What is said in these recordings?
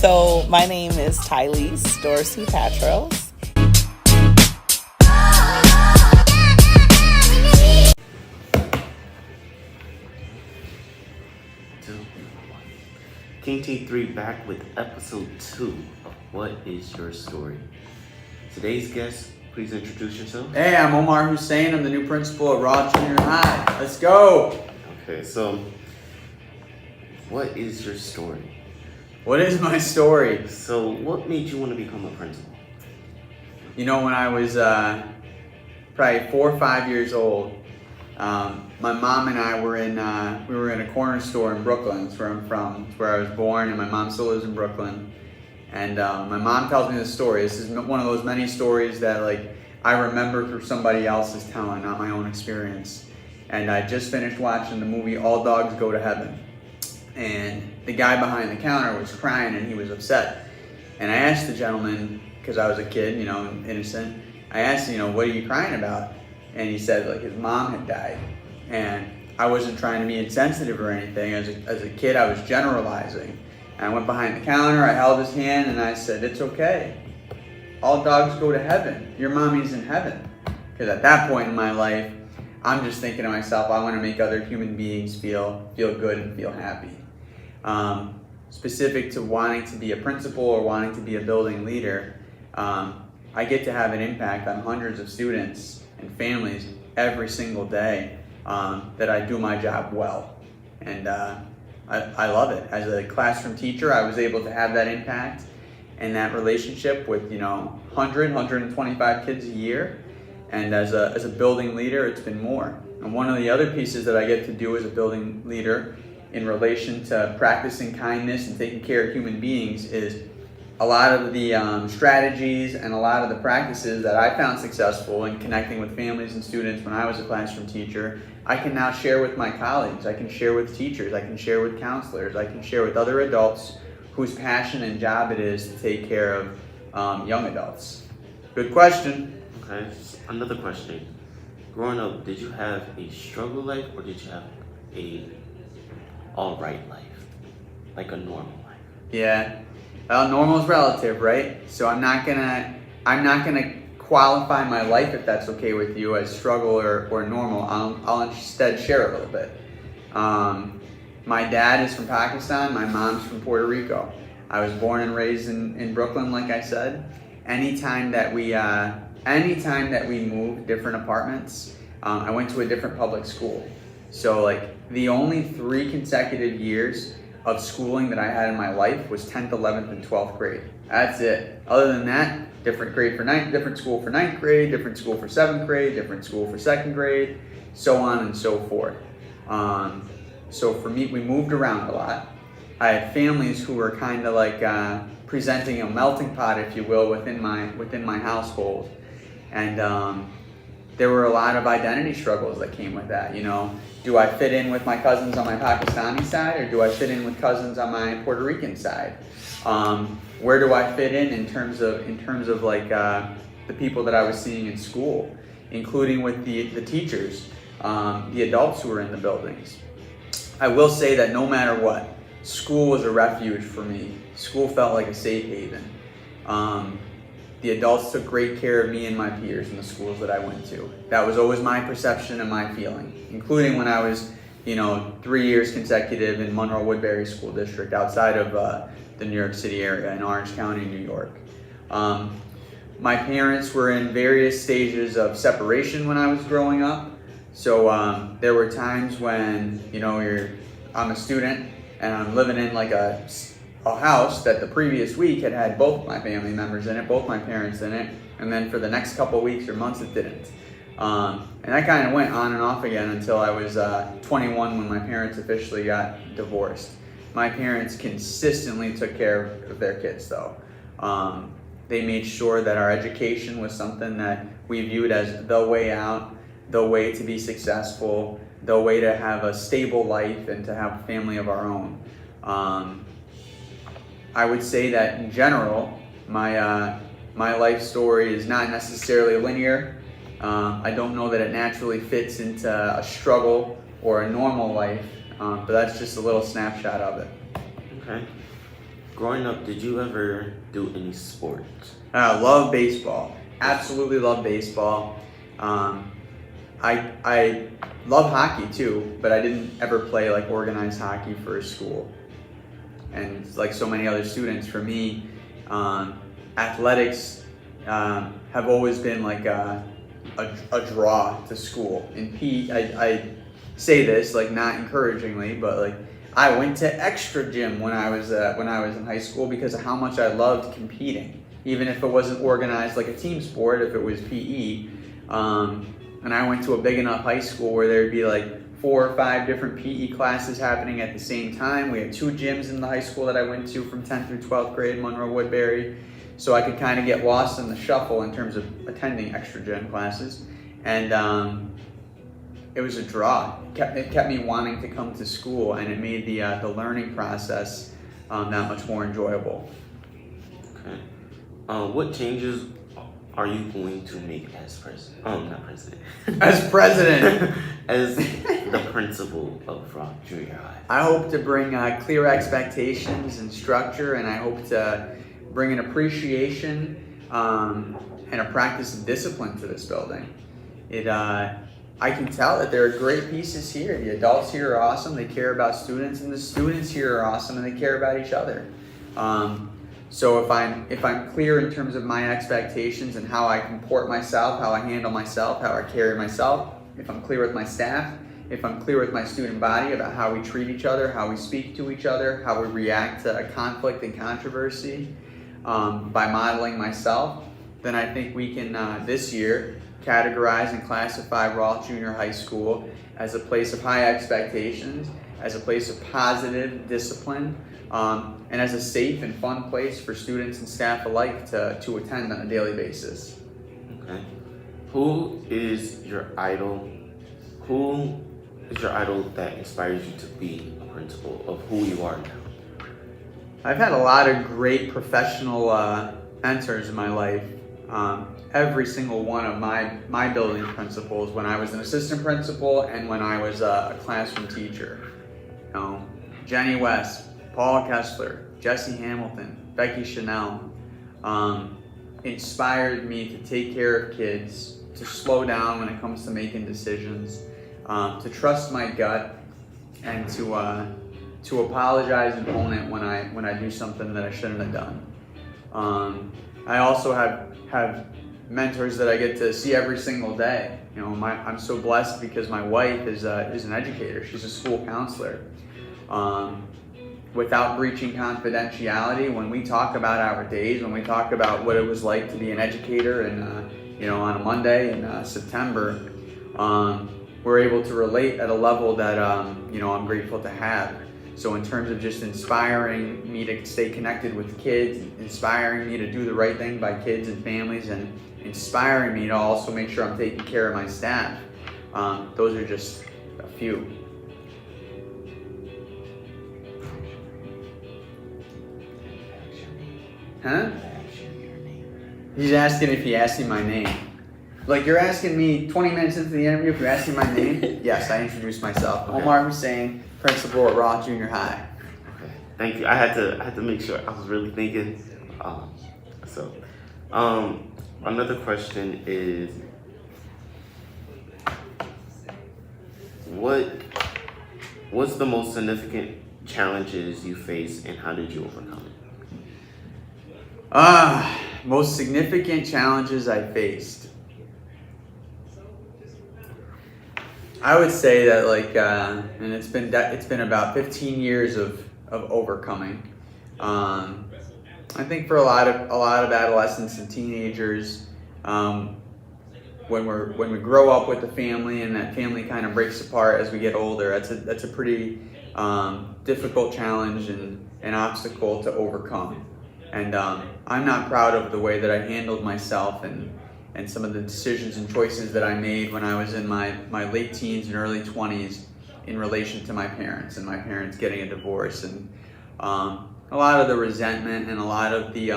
So my name is Tylese Dorsey Patros. King T3 back with episode 2 of What is Your Story? Today's guest, please introduce yourself. Hey, I'm Omar Hussain. I'm the new principal at Roth Junior High. Let's go. Okay, so what is your story? What is my story? So what made you want to become a principal? You know, when I was probably 4 or 5 years old, my mom and I were in a corner store in Brooklyn. That's where I'm from. It's where I was born, and my mom still lives in Brooklyn. And my mom tells me this story. This is one of those many stories that I remember through somebody else's telling, not my own experience. And I just finished watching the movie All Dogs Go to Heaven. And the guy behind the counter was crying and he was upset. And I asked the gentleman, because I was a kid, innocent, I asked him, what are you crying about? And he said, his mom had died. And I wasn't trying to be insensitive or anything. As a kid, I was generalizing. And I went behind the counter, I held his hand, and I said, it's okay. All dogs go to heaven. Your mommy's in heaven. Because at that point in my life, I'm just thinking to myself, I want to make other human beings feel good and feel happy. Specific to wanting to be a principal or wanting to be a building leader, I get to have an impact on hundreds of students and families every single day that I do my job well. And I love it. As a classroom teacher, I was able to have that impact and that relationship with 125 kids a year. And as a building leader, it's been more. And one of the other pieces that I get to do as a building leader in relation to practicing kindness and taking care of human beings is a lot of the strategies and a lot of the practices that I found successful in connecting with families and students when I was a classroom teacher, I can now share with my colleagues, I can share with teachers, I can share with counselors, I can share with other adults whose passion and job it is to take care of young adults. Good question. Okay, another question. Growing up, did you have a struggle life or did you have a all right life? Like a normal life? Yeah. Well, normal is relative, right? So I'm not gonna qualify my life, if that's okay with you, as struggle or normal. I'll instead share a little bit. My dad is from Pakistan. My mom's from Puerto Rico. I was born and raised in Brooklyn, like I said. Anytime that we moved different apartments, I went to a different public school. So the only 3 consecutive years of schooling that I had in my life was 10th, 11th, and 12th grade. That's it. Other than that, different school for 9th grade, different school for 7th grade, different school for 2nd grade, so on and so forth. So for me, we moved around a lot. I had families who were kind of presenting a melting pot, if you will, within my household. And there were a lot of identity struggles that came with that. Do I fit in with my cousins on my Pakistani side, or do I fit in with cousins on my Puerto Rican side? Where do I fit in terms of the people that I was seeing in school, including with the teachers, the adults who were in the buildings? I will say that no matter what, school was a refuge for me. School felt like a safe haven. The adults took great care of me and my peers in the schools that I went to. That was always my perception and my feeling, including when I was, 3 years consecutive in Monroe-Woodbury School District outside of the New York City area in Orange County, New York. My parents were in various stages of separation when I was growing up. So there were times when, I'm a student and I'm living in a house that the previous week had both my family members in it, both my parents in it, and then for the next couple weeks or months it didn't. And that kind of went on and off again until I was 21 when my parents officially got divorced. My parents consistently took care of their kids though. They made sure that our education was something that we viewed as the way out, the way to be successful, the way to have a stable life and to have a family of our own. I would say that in general, my life story is not necessarily linear. I don't know that it naturally fits into a struggle or a normal life, but that's just a little snapshot of it. Okay. Growing up, did you ever do any sports? I love baseball. Absolutely love baseball. I love hockey too, but I didn't ever play like organized hockey for a school. And like so many other students, for me, athletics have always been like a draw to school. In P, I say this like not encouragingly, but like I went to extra gym when I was in high school because of how much I loved competing, even if it wasn't organized like a team sport, if it was PE. And I went to a big enough high school where there'd be like 4 or 5 different PE classes happening at the same time. We had 2 gyms in the high school that I went to from 10th through 12th grade, Monroe Woodbury. So I could kind of get lost in the shuffle in terms of attending extra gym classes. And it was a draw. It kept me wanting to come to school, and it made the learning process that much more enjoyable. Okay. What changes are you going to make as president? Not president. As president. As the principal of Roth Junior High. I hope to bring clear expectations and structure, and I hope to bring an appreciation and a practice of discipline to this building. I can tell that there are great pieces here. The adults here are awesome. They care about students, and the students here are awesome, and they care about each other. So if I'm clear in terms of my expectations and how I comport myself, how I handle myself, how I carry myself, if I'm clear with my staff, if I'm clear with my student body about how we treat each other, how we speak to each other, how we react to conflict and controversy, by modeling myself, then I think we can this year categorize and classify Roth Junior High School as a place of high expectations, as a place of positive discipline, and as a safe and fun place for students and staff alike to attend on a daily basis. Okay. Who is your idol? Who is your idol that inspires you to be a principal of who you are now? I've had a lot of great professional mentors in my life. Every single one of my building principals, when I was an assistant principal and when I was a classroom teacher. You know, Jenny West, Paul Kessler, Jesse Hamilton, Becky Chanel, inspired me to take care of kids, to slow down when it comes to making decisions, to trust my gut, and to apologize and own it when I do something that I shouldn't have done. I also have mentors that I get to see every single day. You know, I'm so blessed because my wife is an educator. She's a school counselor. Without breaching confidentiality, when we talk about our days, when we talk about what it was like to be an educator, and on a Monday in September, we're able to relate at a level that I'm grateful to have. So in terms of just inspiring me to stay connected with kids, inspiring me to do the right thing by kids and families, and inspiring me to also make sure I'm taking care of my staff, those are just a few. Huh? He's asking if he asked me my name. Like, you're asking me 20 minutes into the interview if you're asking my name? Yes, I introduced myself. Okay. Omar Hussain, principal at Roth Junior High. Okay, thank you. I had to make sure. I was really thinking. Another question is, what's the most significant challenges you faced, and how did you overcome it? Most significant challenges I faced. I would say that and it's been about 15 years of overcoming. I think for a lot of adolescents and teenagers, when we grow up with a family and that family kind of breaks apart as we get older, that's a pretty difficult challenge and obstacle to overcome. And I'm not proud of the way that I handled myself and some of the decisions and choices that I made when I was in my late teens and early 20s in relation to my parents and my parents getting a divorce, and a lot of the resentment and a lot of the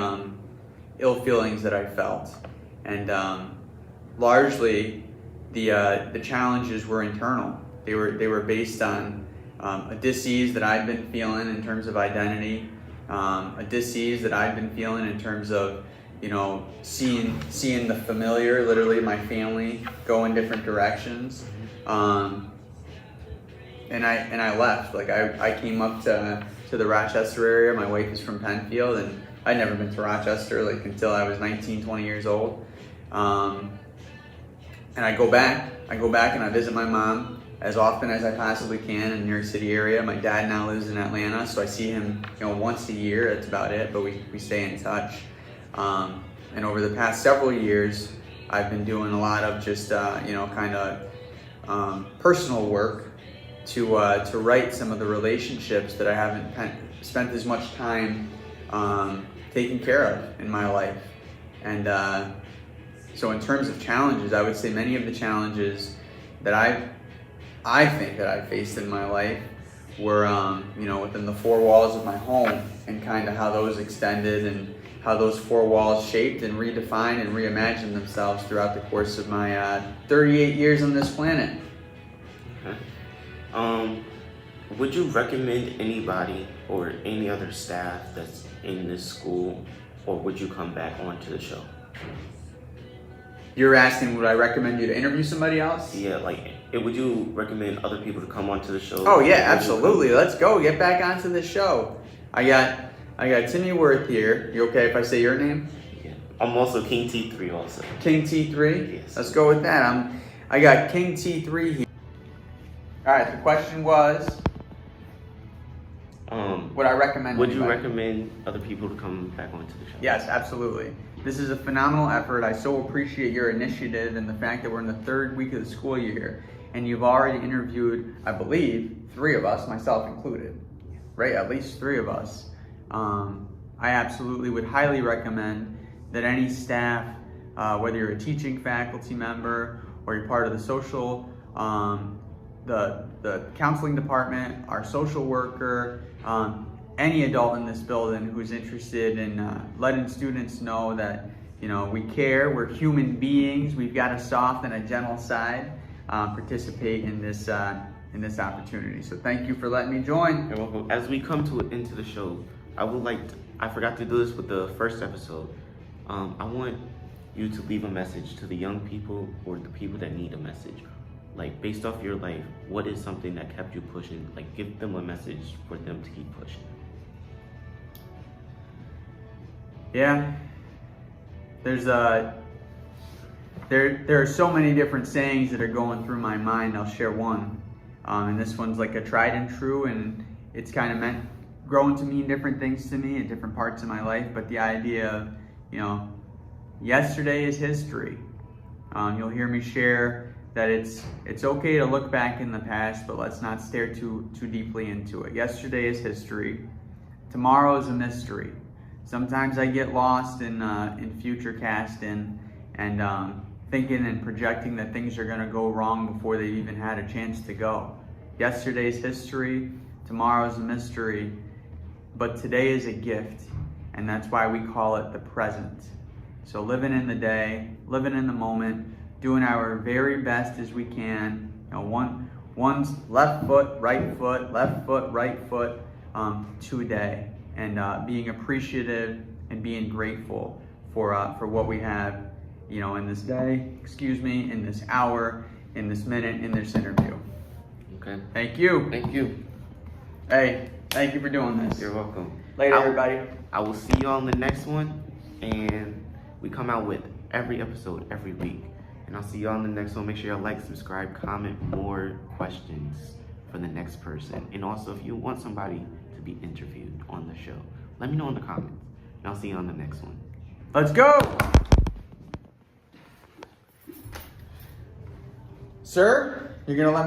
ill feelings that I felt. And largely the challenges were internal. They were based on a dis-ease that I'd been feeling in terms of identity, a dis-ease that I've been feeling in terms of, you know, seeing the familiar, literally my family, go in different directions. And I left. Like I came up to the Rochester area. My wife is from Penfield, and I'd never been to Rochester like until I was 19, 20 years old. And I go back and I visit my mom as often as I possibly can in the New York City area. My dad now lives in Atlanta, so I see him, you know, once a year. That's about it, but we stay in touch. And over the past several years, I've been doing a lot of just, you know, kind of personal work to right some of the relationships that I haven't spent as much time taking care of in my life. And so in terms of challenges, I would say many of the challenges that I think that I faced in my life were, you know, within the four walls of my home, and kind of how those extended and how those four walls shaped and redefined and reimagined themselves throughout the course of my 38 years on this planet. Okay. Would you recommend anybody or any other staff that's in this school, or would you come back onto the show? You're asking, would I recommend you to interview somebody else? Yeah, like, would you recommend other people to come onto the show? Oh yeah, absolutely. Let's go. Get back onto the show. I got Timmy Worth here. You okay if I say your name? Yeah. I'm also King T3 also. King T3? Yes. Let's go with that. I got King T3 here. Alright, the question was, would I recommend Would anybody? you recommend other people to come back onto the show? Yes, absolutely. This is a phenomenal effort. I so appreciate your initiative and the fact that we're in the third week of the school year, and you've already interviewed, I believe, 3 of us, myself included, right? At least 3 of us. I absolutely would highly recommend that any staff, whether you're a teaching faculty member or you're part of the social, the counseling department, our social worker, any adult in this building who's interested in letting students know that, you know, we care, we're human beings, we've got a soft and a gentle side, participate in this opportunity. So thank you for letting me join. You're welcome. As we come into the show, I forgot to do this with the first episode. I want you to leave a message to the young people or the people that need a message. Like, based off your life, what is something that kept you pushing? Like, give them a message for them to keep pushing. Yeah, there are so many different sayings that are going through my mind. I'll share one, and this one's like a tried and true, and it's kind of grown to mean different things to me at different parts of my life. But the idea of, you know, yesterday is history. You'll hear me share that it's okay to look back in the past, but let's not stare too deeply into it. Yesterday is history. Tomorrow is a mystery. Sometimes I get lost in future casting and thinking and projecting that things are going to go wrong before they've even had a chance to go. Yesterday's history, tomorrow's a mystery, but today is a gift, and that's why we call it the present. So living in the day, living in the moment, doing our very best as we can. You know, one's left foot, right foot, left foot, right foot, today. And being appreciative and being grateful for what we have, you know, in this day, in this hour, in this minute, in this interview. Okay. Thank you. Thank you. Hey, thank you for doing this. You're welcome. Later, everybody. I will see you on the next one, and we come out with every episode every week. And I'll see you on the next one. Make sure y'all like, subscribe, comment more questions for the next person. And also, if you want somebody to be interviewed on the show, let me know in the comments. And I'll see you on the next one. Let's go. Sir, you're going to let me